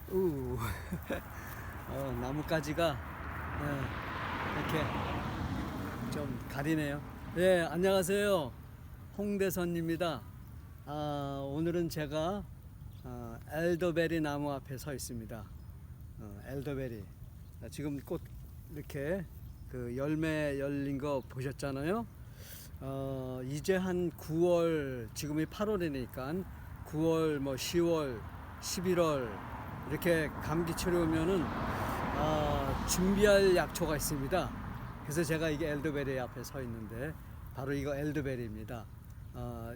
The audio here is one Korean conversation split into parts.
우 나뭇가지가 이렇게 좀 가리네요. 네, 안녕하세요. 홍대선입니다. 오늘은 제가 엘더베리 나무 앞에 서 있습니다. 엘더베리. 지금 꽃 이렇게 그 열매 열린 거 보셨잖아요. 이제 한 9월, 지금이 8월이니까 9월, 뭐 10월, 11월 이렇게 감기철이 오면은 준비할 약초가 있습니다. 그래서 제가 이게 엘더베리 앞에 서 있는데 바로 이거 엘더베리입니다.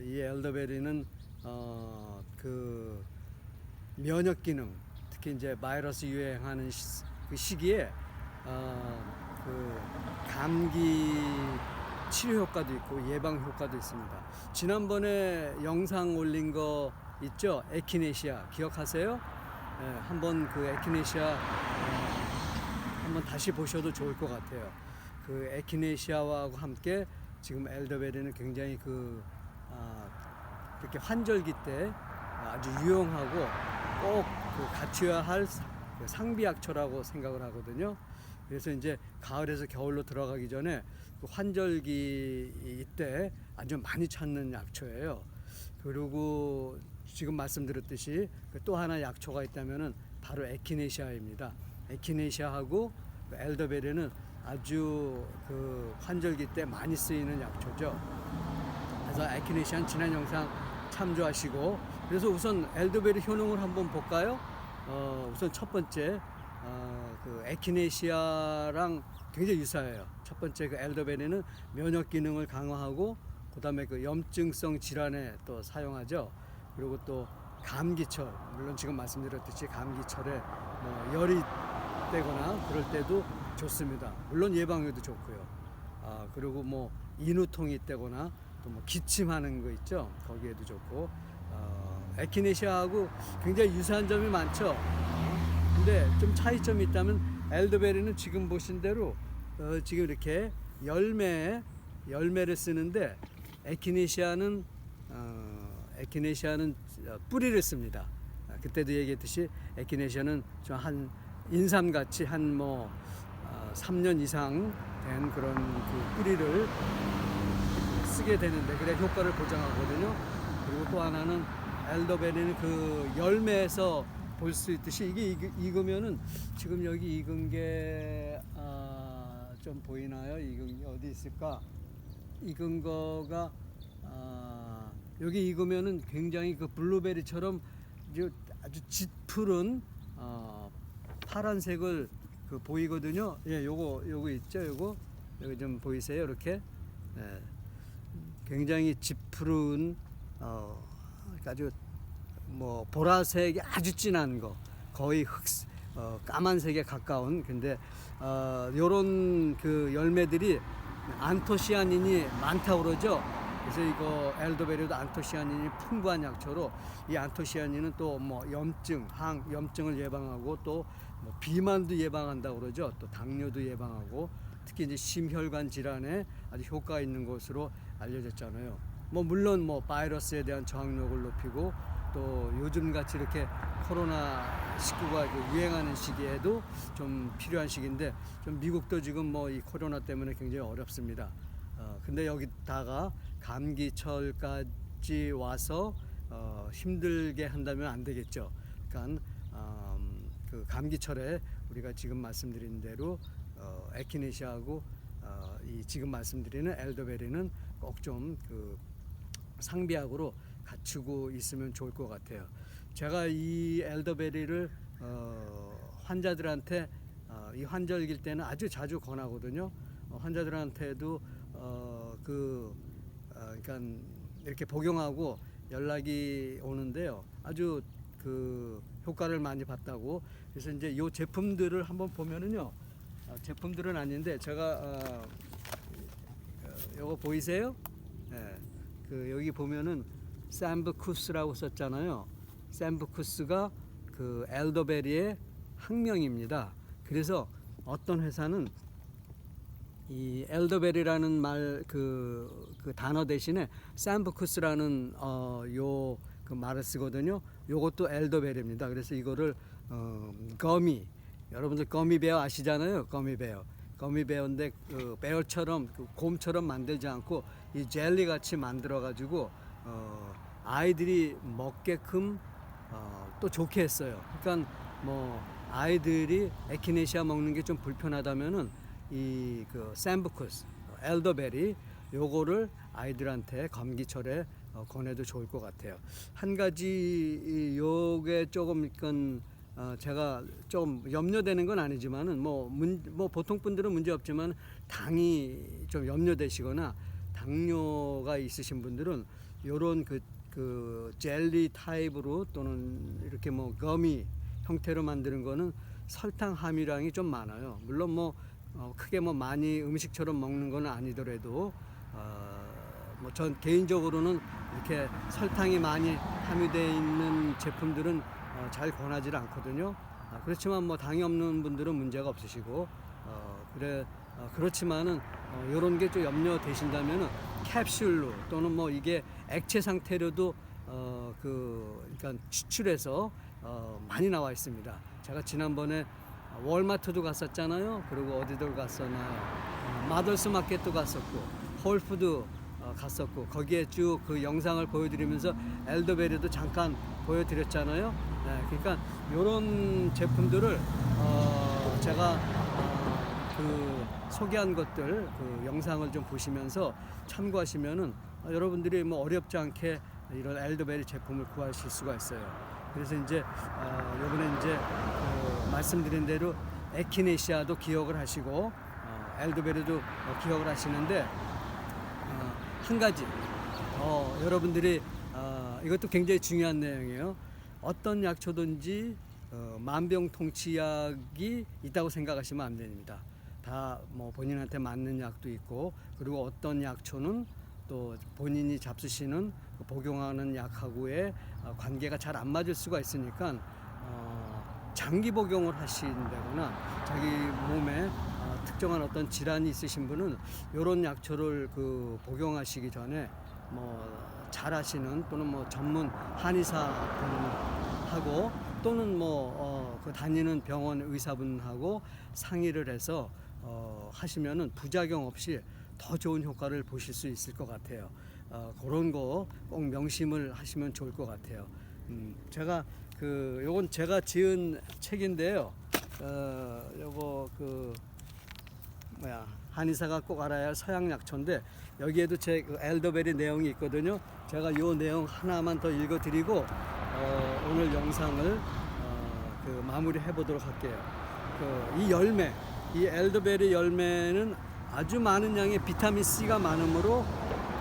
이 엘더베리는 그 면역 기능, 특히 이제 바이러스 유행하는 그 시기에 그 감기 치료 효과도 있고 예방 효과도 있습니다. 지난번에 영상 올린 거 있죠? 에키네시아 기억하세요? 한번 그 에키네시아 한번 다시 보셔도 좋을 것 같아요. 그 에키네시아와 함께 지금 엘더베리는 굉장히 그렇게 환절기 때 아주 유용하고 꼭 그 갖춰야 할 상비약초라고 생각을 하거든요. 그래서 이제 가을에서 겨울로 들어가기 전에 그 환절기 이때 아주 많이 찾는 약초예요. 그리고 지금 말씀드렸듯이 또 하나 약초가 있다면은 바로 에키네시아입니다. 에키네시아하고 엘더베리는 아주 그 환절기 때 많이 쓰이는 약초죠. 그래서 에키네시아는 지난 영상 참조하시고, 그래서 우선 엘더베리 효능을 한번 볼까요? 우선 첫 번째 그 에키네시아랑 굉장히 유사해요. 첫 번째 그 엘더베리는 면역 기능을 강화하고 그다음에 그 염증성 질환에 또 사용하죠. 그리고 또 감기철, 물론 지금 말씀드렸듯이 감기철에 뭐 열이 되거나 그럴 때도 좋습니다. 물론 예방에도 좋고요. 그리고 뭐 인후통이 있다거나 또 뭐 기침하는 거 있죠. 거기에도 좋고, 에키네시아하고 굉장히 유사한 점이 많죠. 근데 좀 차이점이 있다면 엘더베리는 지금 보신 대로 지금 이렇게 열매를 쓰는데 에키네시아는 뿌리를 씁니다. 그때도 얘기했듯이 에키네시아는 좀 한 인삼같이 한 뭐 3년 이상 된 그런 그 뿌리를 쓰게 되는데 그래 효과를 보장하거든요. 그리고 또 하나는 엘더베리는 그 열매에서 볼 수 있듯이 이게 익으면은 지금 여기 익은 게 좀 보이나요? 익은 게 어디 있을까? 익은 거가 여기 익으면은 굉장히 그 블루베리처럼 아주 짙푸른 파란색을 그 보이거든요. 예, 요거 있죠? 요거 여기 좀 보이세요? 이렇게. 예, 굉장히 짙푸른 아주 뭐 보라색이 아주 진한 거, 거의 까만색에 가까운. 근데 요런 그 열매들이 안토시아닌이 많다고 그러죠. 그래서 이거 엘더베리도 안토시아닌이 풍부한 약초로, 이 안토시아닌은 또 뭐 염증을 예방하고 또 뭐 비만도 예방한다고 그러죠. 또 당뇨도 예방하고 특히 이제 심혈관 질환에 아주 효과 있는 것으로 알려졌잖아요. 뭐 물론 뭐 바이러스에 대한 저항력을 높이고 또 요즘 같이 이렇게 코로나19가 유행하는 시기에도 좀 필요한 시기인데, 좀 미국도 지금 뭐 이 코로나 때문에 굉장히 어렵습니다. 근데 여기다가 감기철까지 와서 힘들게 한다면 안 되겠죠. 그러니까 그 감기철에 우리가 지금 말씀드린 대로 에키네시아하고 이 지금 말씀드리는 엘더베리는 꼭 좀 그 상비약으로 갖추고 있으면 좋을 것 같아요. 제가 이 엘더베리를 환자들한테 이 환절기일 때는 아주 자주 권하거든요. 환자들한테도 그러니까 이렇게 복용하고 연락이 오는데요. 아주 그 효과를 많이 봤다고. 그래서 이제 이 제품들을 한번 보면은요. 제품들은 아닌데 제가 요거 보이세요? 네. 그 여기 보면은 샘부쿠스라고 썼잖아요. 샘부쿠스가 그 엘더베리의 학명입니다. 그래서 어떤 회사는 이 엘더베리라는 그 단어 대신에 샘부쿠스라는 요 그 말을 쓰거든요. 요것도 엘더베리입니다. 그래서 이거를 거미, 여러분들 거미베어 아시잖아요. 거미베어인데 그 베어처럼 그 곰처럼 만들지 않고 이 젤리 같이 만들어 가지고 아이들이 먹게끔 또 좋게 했어요. 그러니까 뭐 아이들이 에키네시아 먹는 게 좀 불편하다면은 이 그 샘부쿠스, 엘더베리 요거를 아이들한테 감기철에 권해도 좋을 것 같아요. 한 가지 요게 조금 이건 제가 좀 염려되는 건 아니지만은 뭐 보통 분들은 문제 없지만 당이 좀 염려되시거나 당뇨가 있으신 분들은 요런 그 젤리 타입으로 또는 이렇게 뭐 거미 형태로 만드는 거는 설탕 함유량이 좀 많아요. 물론 뭐 크게 뭐 많이 음식처럼 먹는 건 아니더라도 뭐 전 개인적으로는 이렇게 설탕이 많이 함유되어 있는 제품들은 잘 권하지 않거든요. 그렇지만 뭐 당이 없는 분들은 문제가 없으시고 그렇지만은 이런 게 좀 염려되신다면은 캡슐로 또는 뭐 이게 액체 상태로도 그러니까 추출해서 많이 나와 있습니다. 제가 지난번에 월마트도 갔었잖아요. 그리고 어디들 갔었나요? 마더스 마켓도 갔었고 홀푸드 갔었고 거기에 쭉 그 영상을 보여드리면서 엘더베리도 잠깐 보여드렸잖아요. 네, 그러니까 이런 제품들을 제가 그 소개한 것들 그 영상을 좀 보시면서 참고하시면은 여러분들이 뭐 어렵지 않게 이런 엘더베리 제품을 구하실 수가 있어요. 그래서 이제 요번에 이제 말씀드린 대로 에키네시아도 기억을 하시고 엘더베리도 기억을 하시는데 한 가지 여러분들이 이것도 굉장히 중요한 내용이에요. 어떤 약초든지 만병통치약이 있다고 생각하시면 안 됩니다. 다 뭐 본인한테 맞는 약도 있고 그리고 어떤 약초는 또 본인이 잡수시는 복용하는 약하고의 관계가 잘 안 맞을 수가 있으니까 장기 복용을 하신다거나 자기 몸에 특정한 어떤 질환이 있으신 분은 이런 약초를 그 복용하시기 전에 뭐 잘 아시는 또는 뭐 전문 한의사분하고 또는 그 다니는 병원 의사분하고 상의를 해서 하시면은 부작용 없이 더 좋은 효과를 보실 수 있을 것 같아요. 그런 거 꼭 명심을 하시면 좋을 것 같아요. 제가 요건 제가 지은 책인데요. 요거 한의사가 꼭 알아야 할 서양 약초인데 여기에도 제 엘더베리 내용이 있거든요. 제가 요 내용 하나만 더 읽어드리고 오늘 영상을 마무리해 보도록 할게요. 이 열매, 이 엘더베리 열매는 아주 많은 양의 비타민 C가 많으므로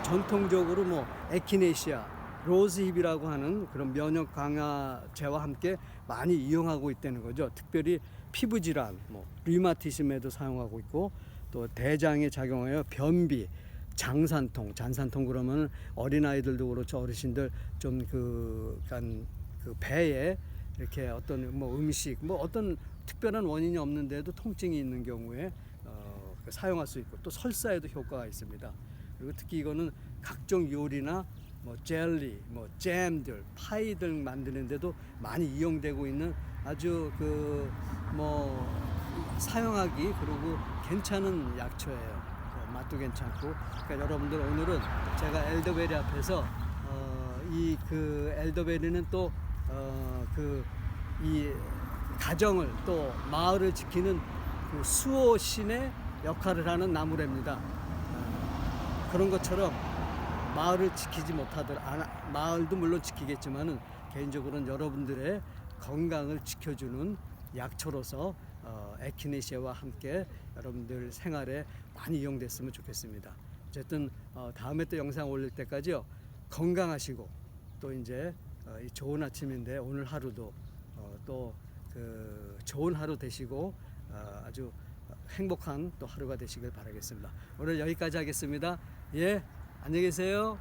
전통적으로 뭐 에키네시아, 로즈힙이라고 하는 그런 면역 강화제와 함께 많이 이용하고 있다는 거죠. 특별히 피부 질환, 뭐 류마티즘에도 사용하고 있고 또 대장에 작용하여 변비, 잔산통 그러면 어린 아이들도 그렇죠. 어르신들 좀 그 배에 이렇게 어떤 뭐 음식 뭐 어떤 특별한 원인이 없는데도 통증이 있는 경우에 사용할 수 있고 또 설사에도 효과가 있습니다. 그리고 특히 이거는 각종 요리나 뭐 젤리, 뭐 잼들, 파이들 만드는데도 많이 이용되고 있는 아주 사용하기 그리고 괜찮은 약초예요. 맛도 괜찮고. 그러니까 여러분들 오늘은 제가 엘더베리 앞에서 이 엘더베리는 또 이 가정을 또 마을을 지키는 그 수호신의 역할을 하는 나무랍니다. 그런 것처럼 마을을 지키지 마을도 물론 지키겠지만은 개인적으로는 여러분들의 건강을 지켜주는 약초로서 에키네시아와 함께 여러분들 생활에 많이 이용됐으면 좋겠습니다. 어쨌든 다음에 또 영상 올릴 때까지요 건강하시고 또 이제 좋은 아침인데 오늘 하루도 또 좋은 하루 되시고 아주 행복한 또 하루가 되시길 바라겠습니다. 오늘 여기까지 하겠습니다. 예, 안녕히 계세요.